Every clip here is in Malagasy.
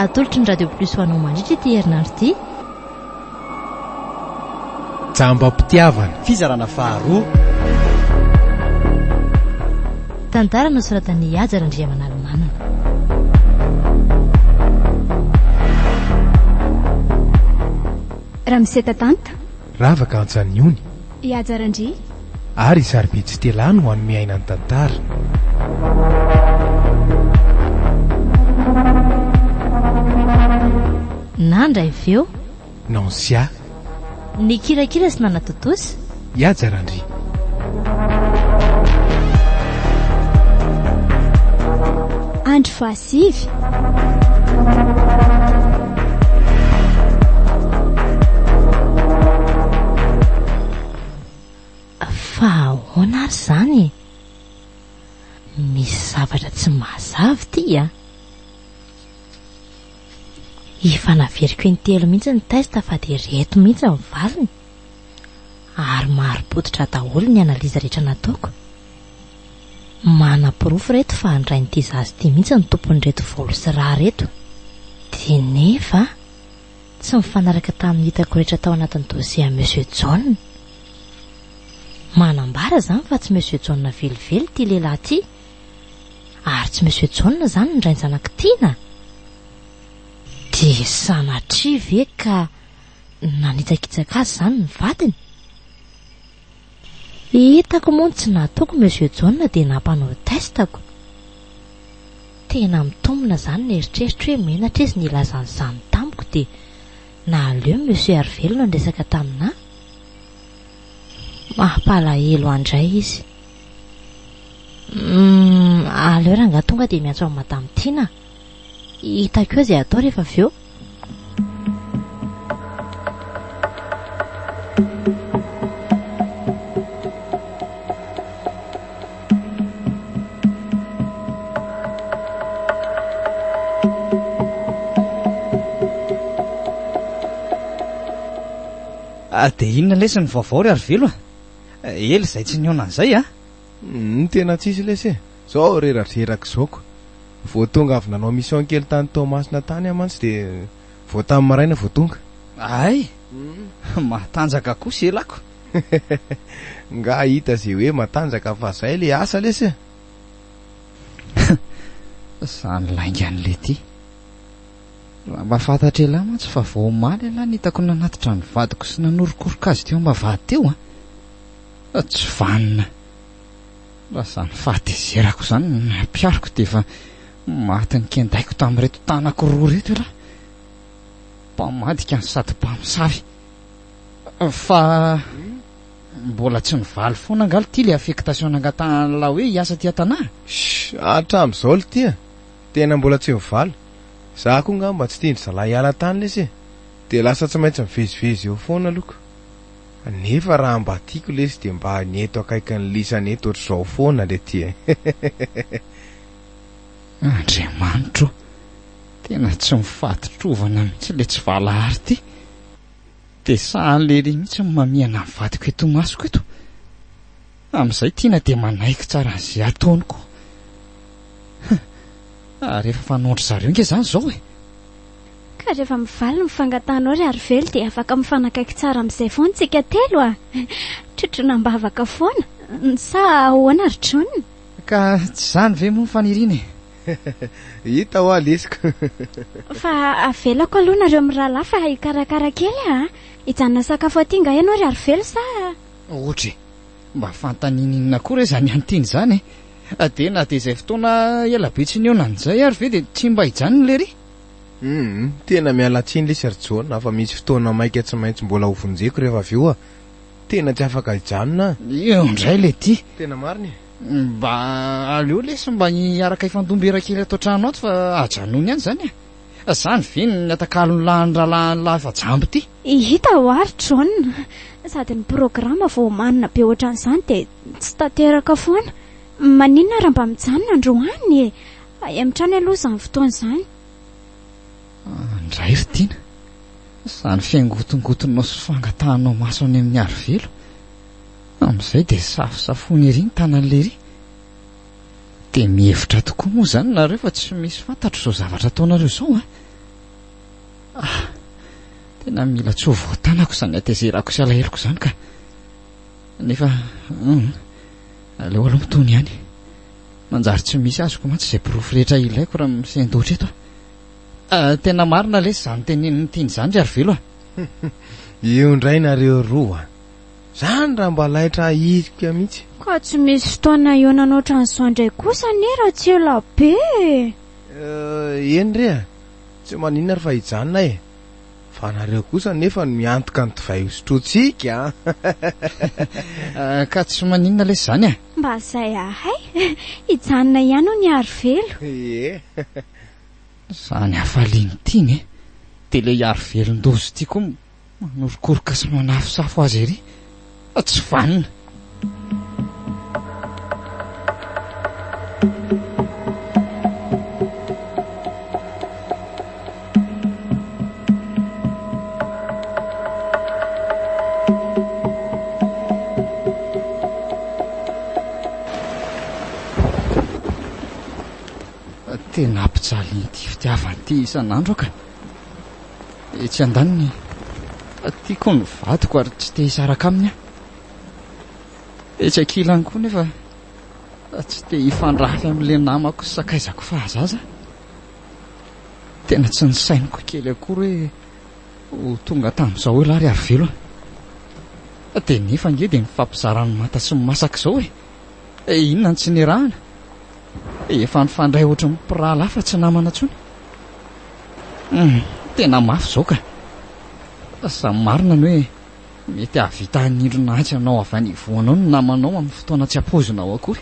atolotry ny radio plus ho anao mandritra ity herinandro ity. Jambam-pitiavana fizarana faharoa tantara nosoratan'ny Ajarandriamanalomanana. Ramsetatanta ravaka antsaniony Ajarandri ary saripitsy telano ho an'ny miainany tantara. Nandra iveo Nansia ny kirakira sy nanatotosy Ajarandri. andro fahasivy fa ahoana ary zany? Misy zavatra tsy mazava ity a. Ifanaveriko intelo mihitsy ny testa fa dia reto mihitsy ny valiny. Ary maro-potitra daholo ny analiza rehetra nataoko. Manam-porofo reto fa andrain'ity zazy ity mihitsy ny tompon'reto volo sy raha reto. Dia nefa tsy mifanaraka tamin'ny hitako rehetra tao anatin'ny dosia Monsieur John. Manambara zany fa tsy Monsieur John velively ity lehilahy ity. Ary tsy Monsieur John zany ny rainy zanakitiana. Dia sanatria ve ka nanitsakitsaka azy zany ny vadiny? Hitako moa tsy nataoko Monsieur John dia nampanao testako. Tena mitombina zany ny eritreritro hoe menatra izy nilazan'izany tamiko dia naleo Monsieur Arvelo no resaka tamina. Mampalahelo andray izy. Aleo raha nga tonga dia miantso amin'ny Madame Tina. Hitako eo izay atao rehefa avy eo. Dia inona lesy ny vaovao ry Arvelo ely izay tsy niona an'izay a? Tena tsisy lesy e. Zao reratreraka zaoko. Vao tonga avy nanao mission kely tany Tomasina tany amantsy dia vao tamin'ny maraina vao tonga. Ay matanjaka kosa elako. Nga hita izay hoe matanjaka fa izay le asa lesy e. Zany laingany le ty. Mba fantatra ela mantsy fa vao maly ela nitako nanatitra ny vadiko sy nanorokoroka azy teo mba vady teo a. Tsy vanina. Raha zany fahatezerako zany nampiariko dia efa maty ny kendaiko tamin'ireto tanako roa reto ela. Mpamadika ny sady mpamosavy. Fa mbola tsy nivaly foana angalo ty le affectation nangatahana hoe hiasa ty an-tanahy. Hatramin'izao ty tena mbola tsy mivaly. Za koa ngamba tsy tiany zalahy hiala tany lesy e. Dia lasa tsy maintsy mivezivezy eo foana loko. Nefa raha mba tiako lesy dia mba neto akaikin'ny lisany eto ohatr'izao foana le ty e. Andriamanitro, tena tsy mifatotrovana mihitsy le tsy valahary ty. Dia sahaleri mihitsy mamihana ny vadiko eto masoko eto. Amin'izay tiana dia manaiky tsara izay ataoniko. Rehefa fanondro zareo nge zany zao e. ka rehefa mivaly ny fangatanao ry Arvelo dia afaka mifanakaiky tsara amin'izay foana tsika telo a. Trotrona mbavaka foana sa ahoana ry John? Ka tsy zany ve moa faniriny? Hita ho alesiko. Fa avelako aloha nareo mirahalahy fa hikarakara kely a. Hijanona sakafo aty nga ianao ry Arvelo sa? Ohatra mba fantaninina koa re zany antiny zany e. Dia na dia izay fotoana ela be tsy niona an'izay ary ve dia tsy mba hijanona lery? Tena miala tsiny lesy ry John, fa misy fotoana maika tsy maintsy mbola hovonjeko rehefa avy eo a. Tena tsy afaka hijanona. Eo indray le ty. Tena mariny. Mba aleo lesy mba hiaraka ifandombera kely ato trano ato fa ajanony ihany zany a. Zany ve ny atakalony lahy fa jambo ty? Hita ho ary John. Sady ny programa vao manina be ohatran'izany dia tsy tanteraka foana. Maninona raha mba mijanona androany e. Fa emitrany aloha izany fotoana izany. Andray ry tiana. Izany fiangotongotonao sy fangatahanao maso any amin'ny Arvelo. Amin'izay dia safosafony ery ny tanan'le ry. Dia mihevitra tokoa moa zany nareo fa tsy misy fantatro izao zavatra ataonareo izao a. Tena mila tsy ho voatanako izany atezerako sy alahelo izany ka nefa aleo aloha mitony ihany. Manjary tsy misy azoko mantsy izay pirofo rehetra ilaiko raha misendoatra eto. Tena marina lesy izany teneniny tiany izany ry Arivelo a. Io indray nareo roa zany raha mba lahitra hirika mihitsy. Ka tsy misy fotoana ionana ohatran'izao indray kosa nera tsy ela be. Eny re tsy maninona ry fa hijanona e. Fa nareo kosa nefa miantoka ny divay hosotrotsika. Ka tsy maninona lesy izany a. Mba izay ahay hijanona ihany ho ny Arivelo. Izany hafaliany tiany e. Dia ilay Arivelon-dozy tia koa manorokoroka sy manafosafo azy ery. Tsy vanina. Tena ampijaly ity fitiavany ity isan'andro ka. Etsy an-daniny tiako ny vadiko ary tsy te hisaraka aminy aho. Etsy ankilany koa nefa tsy te hifandrafy amin'ilay namako sy sakaizako fahazaza. Tena tsy nisainiko kely akory hoe ho tonga tamin'izao hoe lary Arivelo. Dia nefa nge dia mifampizarany mata sy masaka izao e. Inona ny tsy nirahana? Efa nifandray ohatry ny mpirahalahy fa tsy namana intsony. Tena mafy izao ka. Samy marina ny hoe mety havita hanindronatsy anao avy any ivoanao ny namanao amin'ny fotoana tsy ampozinao akory.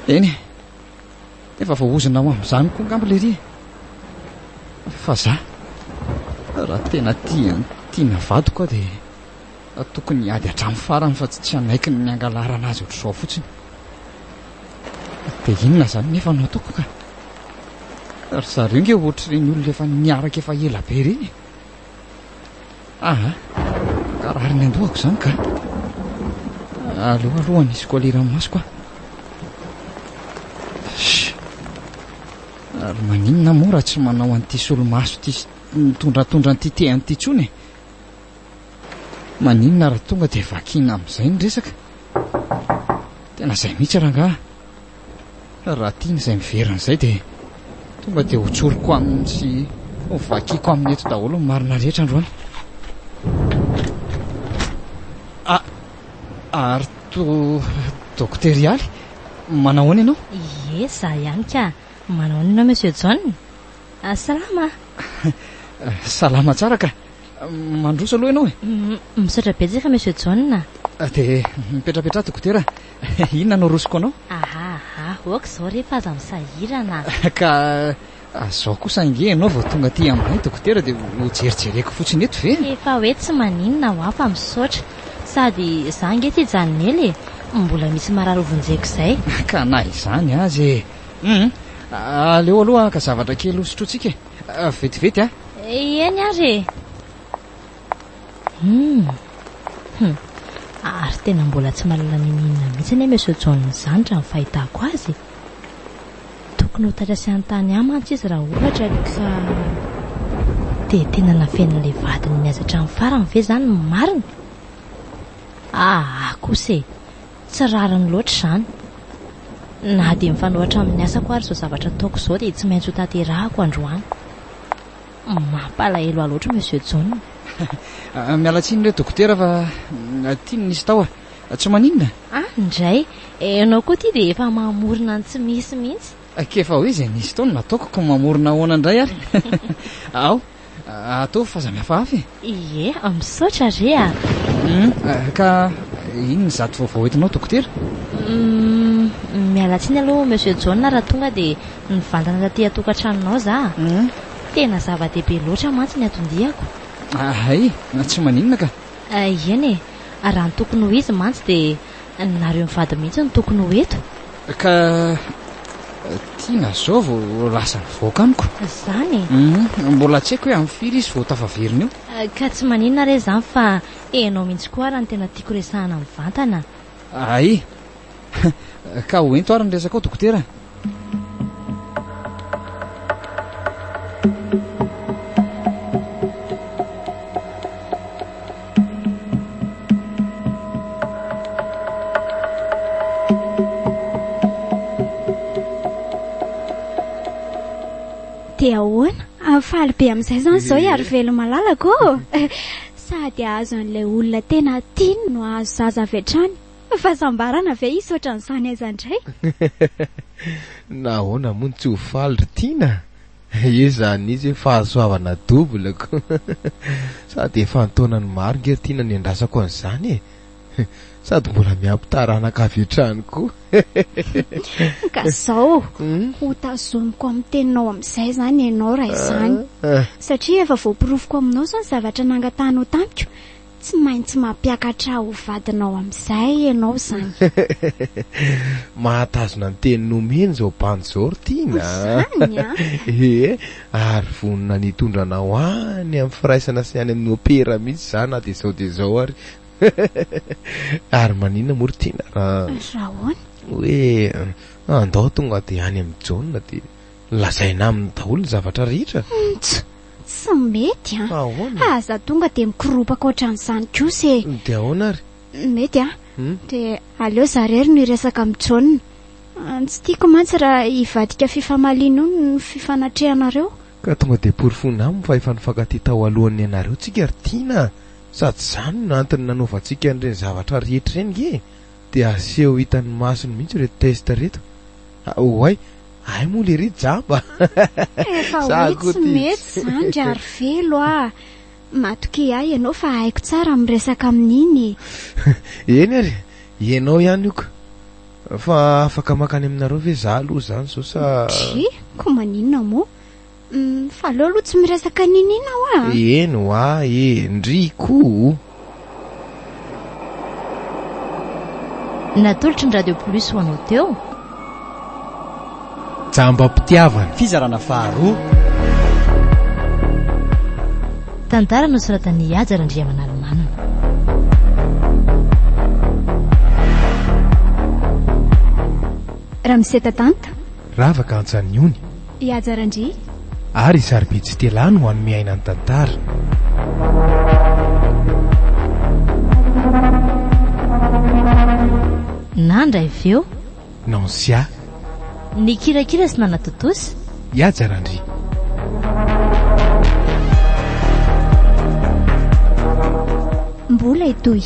Eny nefa voahozina ho amin'izany koa ngamba lery. Fa za raha tena tiana vadiko dia tokony hiady hatramin'ny farany fa tsy hanaiky ny angalarana azy ohatr'izao fotsiny. Dia inona izany nefa no ataoko ka? Ry zareo nge ohatr'ireny olona efa niaraka efa ela be ireny. Karary ny andohako izany ka. Aleo aloha nisy koa lera masoko a. Ary maninona moa raha tsy manao an'ity solomaso ity mitondratondra an'ity tehany ity intsony. Maninona raha tonga dia vakiana amin'izay ny resaka. Tena izay mihitsy rangaha. Raha tiany izay miverina izay dia tonga dia hotsoriko aminy sy ho vakiako amin'ny eto daholo ny marina rehetra androany. Ary dokterialy manao ahoana ianao? Ie, za ihany ka. Manao ahoana ianao Monsieur John? Salama. Salama tsara ka. Mandroso aloha ianao e? Misaotra betsaka Monsieur John. Dia mipetrapetra dokotera. Inona no rosoko anao? Oaka izao rehefa aza misahirana. Ka zao kosa inge ianao vao tonga aty aminay dokotera dia ho jerijereko fotsiny eto ve? Efa hoe tsy maninona ho afa misaotra. Sady za nge ty janonely mbola misy mararovonjeko izay. Ka na izany azy e. Aleo aloha ka zavatra kely hosotrotsika e. Vetivety a. Eny ary ary tena mbola tsy mahalala ny mihinana mihitsy ny Monsieur John izany raha ny fahitako azy. Tokony ho tatra sy an-tany amantsy izy raha ohatra ka dia tena nafenan'ilay vadiny niazatra amin'ny farany ve izany ny marina? Kosa tsy rariny loatra izany. Na dia mifanohatra amin'ny asako ary izao zavatra ataoko izao dia tsy maintsy ho tanterahako androany. Mampalahelo loatra Monsieur John. Mialatsiny ilay dokotera fa tiany nisy tao a. Tsy maninona? Indray ianao koa ty dia efa mamorona ny tsy misy mihitsy. Kefa hoe izay nisy tao no nataoko ko mamorona ahoana indray ary. Atao fa aza miafahafy. Ie, misaotra re a. Ka ino ny zato vaovao entinao dokotera? Mialatsiny aloha Monsieur John raha tonga dia nivantana taty atokantranonao za. Tena zava-dehibe loatra mantsy ny atondihako. Tsy maninona ka. Eny raha ny tokony ho izy mantsy dia nareo mivady mihitsy ny tokony ho eto. Ka tiana zao vao lasa mivoaka amiko. Izany mbola tsy haiko hoe amin'ny firy izy vao tafaverina io. Ka tsy maninona re izany fa enao mihitsy koa raha ny tena tiako resahana mivantana. Ka ho ento ary ny resaka ao dokotera. dia ahoana faly be amin'izay izany izao ary velo malalako sady azo an'ilay olona tena tiany no azo zaza avy hatrany fahasambarana ve isy ohatran'izany aiza indray nahoana moa ny tsy ho faly ry tiana izany izy hoe fahasoavana dobolako sady efa antaonany maro nge ry tiana ny andrasako an'izany e sady mbola miampitarana avy hatrany koa ka zao ho tazomiko amin'ny teninao amin'izay zany ianao raha izany satria efa voaporofoko aminao zany zavatra nangatanao tamiko tsy maintsy mampiakatra ho vadinao amin'izay ianao zany mahatazona ny teninao miheny zao bandy zao ry tiana zany ary vonona nitondranao any amin'ny firaisana sy any amin'ny opera mihitsy zany na de zao ary ary maninona moa ry tiana rahoana hoe andao tonga de any amin'ny jauna de lazaina amin'ny daholo ny zavatra rehetra tsy mety aza tonga de mikiropaka ohatran'izany kosa de ahoana ary mety de aleo zarery no iresaka amin'ny jauna tsy tiako mantsy raha hivadika fifamaliana ny fifanatrehanareo ka tonga de porofona aminy fa efa nifankaty tao alohan'ny ianareo tsika ry tiana sady zany no antony nanaovantsika an'ireny zavatra rehetra reny ge de aseho hitan'ny masony mihitsy reto testa reto oay ay moa le ry jamba efa hoe tsy mety zany ry ary velo matoky ahy ianao fa haiko tsara miresaka amin'iny eny ary ianao ihany io ka fa afaka makany aminareo ve za aloha zany zao sa ko maninona moa fa aleo aloha tsy miresaka ninina aho eno ndriko natolotry ny radio plus ho anao teo jamba-pitiavana fizarana faharoa tantara no soratan'ny Ajarandriamanalomanana Ramsetatanta ravaka antsan'iony Ajarandri ary saribitsy telany ho an'ny miaina ny tantara nandra iveo nansia ny kirakira sy nanatotosy Ajarandri mbola itoy